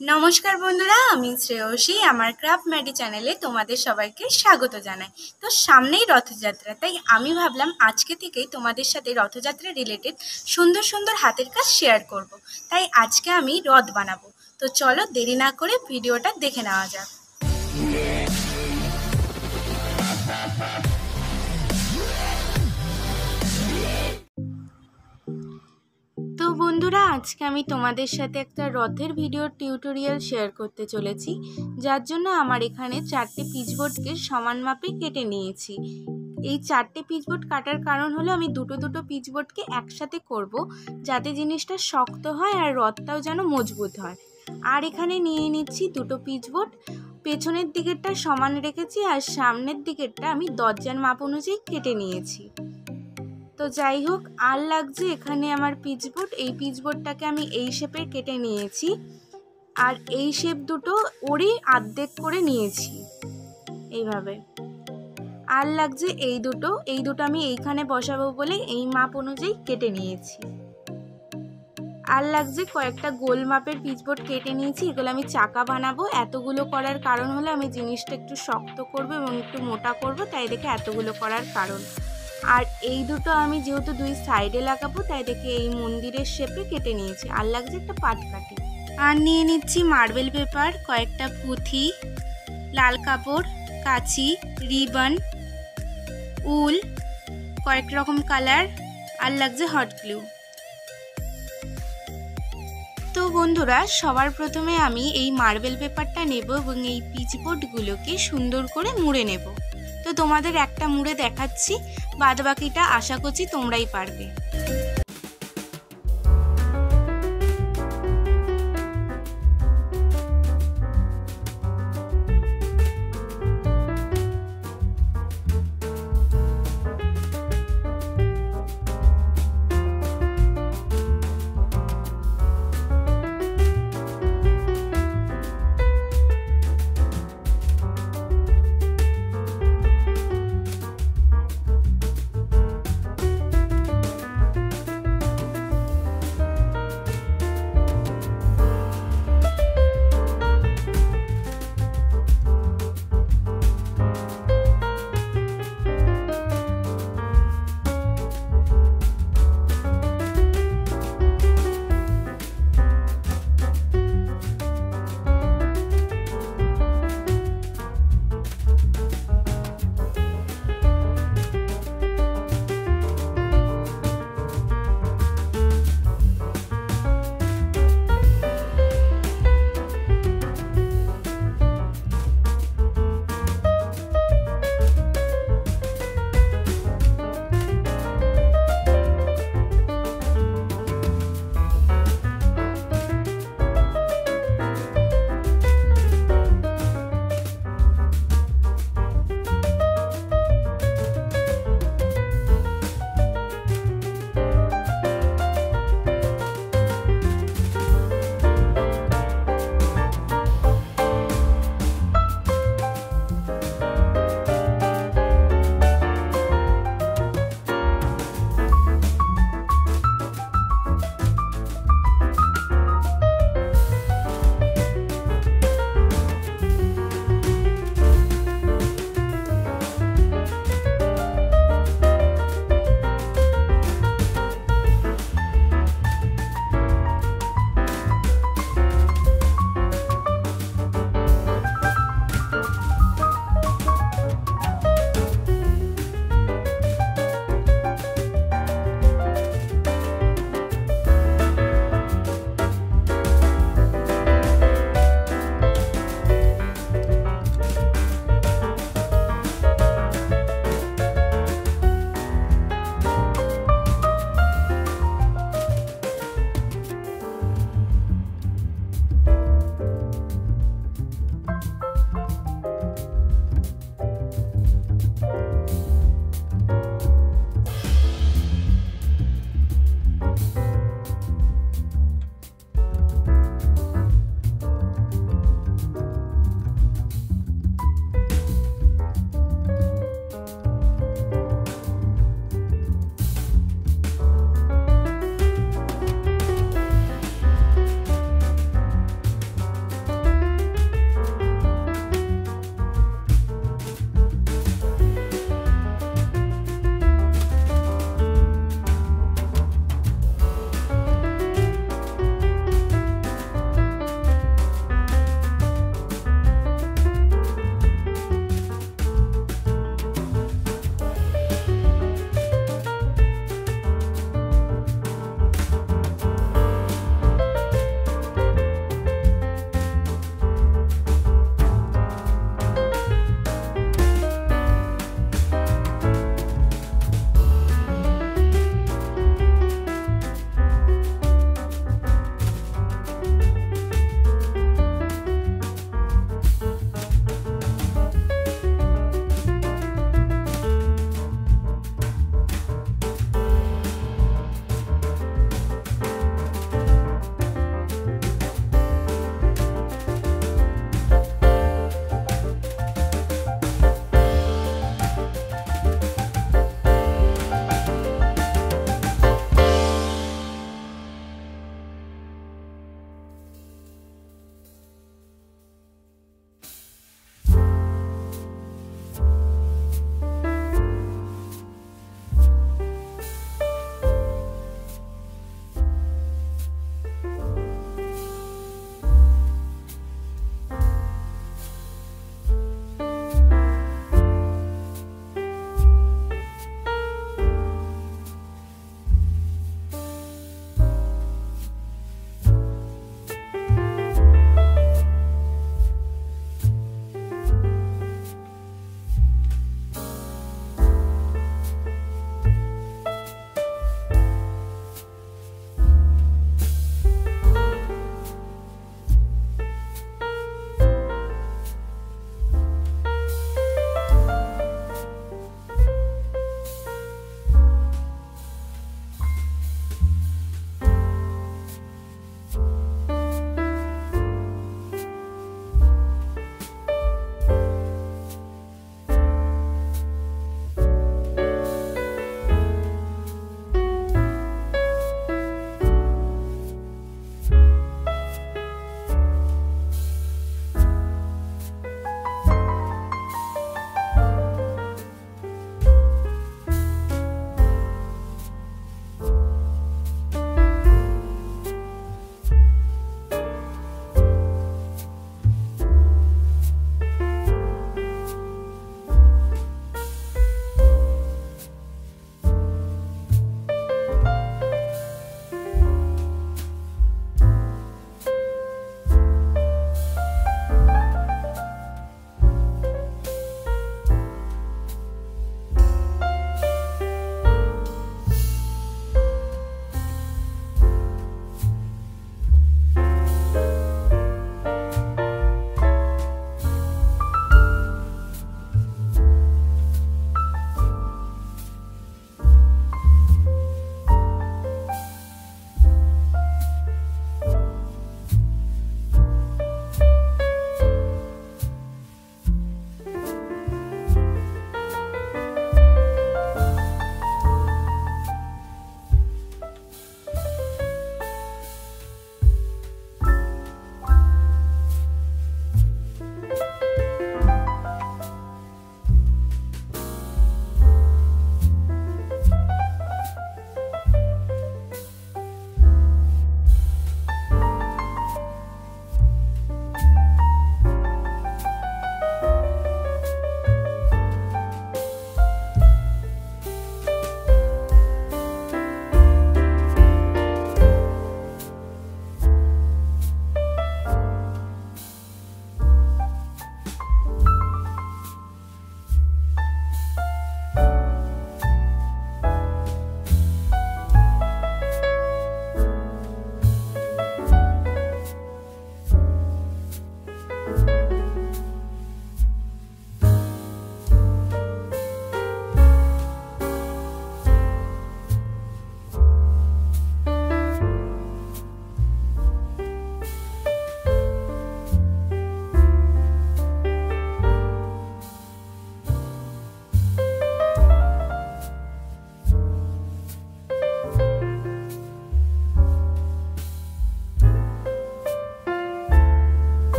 নমস্কার বন্ধুরা, আমি শ্রেয়সী আমার ক্রাফট ম্যাডি চ্যানেলে তোমাদের সবাইকে স্বাগত জানাই। তো সামনেই রথযাত্রা, তাই আমি ভাবলাম আজকে থেকেই তোমাদের সাথে রথযাত্রা রিলেটেড সুন্দর সুন্দর হাতের কাজ শেয়ার করব। তাই আজকে আমি রথ বানাবো। তো চলো দেরি না করে ভিডিওটা দেখে নেওয়া যাক। তো বন্ধুরা, আজকে আমি তোমাদের সাথে একটা রথের ভিডিও টিউটোরিয়াল শেয়ার করতে চলেছি, যার জন্য আমার এখানে 4টে পিচবোর্ডকে সমান মাপে কেটে নিয়েছি। এই 4টে পিচবোর্ড কাটার কারণ হলো আমি দুটো পিচবোর্ডকে একসাথে করব, যাতে জিনিসটা শক্ত হয় আর রথটাও যেন মজবুত হয়। আর এখানে নিয়ে নিচ্ছি 2টো পিচবোর্ড, পেছনের দিকেরটা সমান রেখেছি আর সামনের দিকেরটা আমি দরজার মাপ অনুযায়ী কেটে নিয়েছি। তো যাই হোক, আর লাগছে এখানে আমার পিচবোর্ড। এই পিচবোর্ডটাকে আমি এই শেপের কেটে নিয়েছি আর এই শেপ দুটো ওরই অর্ধেক করে নিয়েছি এইভাবে। আর লাগছে এই দুটো আমি এইখানে বসাবো বলে এই মাপ অনুযায়ী কেটে নিয়েছি। আর লাগছে কয়েকটা গোল মাপের পিচবোর্ড কেটে নিয়েছি, এগুলো আমি চাকা বানাবো। এতগুলো করার কারণ হলো আমি জিনিসটা একটু শক্ত করবো এবং একটু মোটা করবো, তাই দেখে এতগুলো করার কারণ। আর এই দুটো আমি যেহেতু দুই সাইডে লাগাবো, তাই দেখে এই মন্দিরের শেপে কেটে নিয়েছি। আর লাগছে একটা পাটকাঠি। আর নিয়ে নিচ্ছি মার্বেল পেপার, কয়েকটা পুঁথি, লাল কাপড়, কাঁচি, রিবন, উল, কয়েক রকম কালার, আর লাগছে হট গ্লু। তো বন্ধুরা, সবার প্রথমে আমি এই মার্বেল পেপারটা নেব এবং এই পিচবোর্ডগুলোকে সুন্দর করে মুড়ে নেব। তো তোমাদের একটা মুড়ে দেখাচ্ছি, বাদবাকিটা আশা করছি তোমরাই পারবে।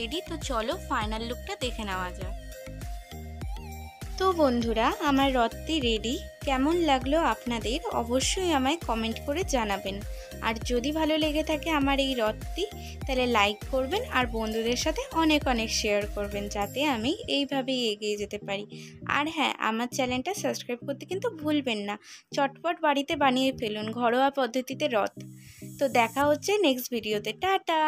রেডি। তো চলো ফাইনাল লুকটা দেখে নেওয়া যাক। তো বন্ধুরা, আমার রথটি রেডি। কেমন লাগলো আপনাদের অবশ্যই আমায় কমেন্ট করে জানাবেন। আর যদি ভালো লেগে থাকে আমার এই রথটি, তাহলে লাইক করবেন আর বন্ধুদের সাথে অনেক অনেক শেয়ার করবেন, যাতে আমি এইভাবেই এগিয়ে যেতে পারি। আর হ্যাঁ, আমার চ্যানেলটা সাবস্ক্রাইব করতে কিন্তু ভুলবেন না। চটপট বাড়িতে বানিয়ে ফেলুন ঘরোয়া পদ্ধতিতে রথ। তো দেখা হচ্ছে নেক্সট ভিডিওতে। টাটা।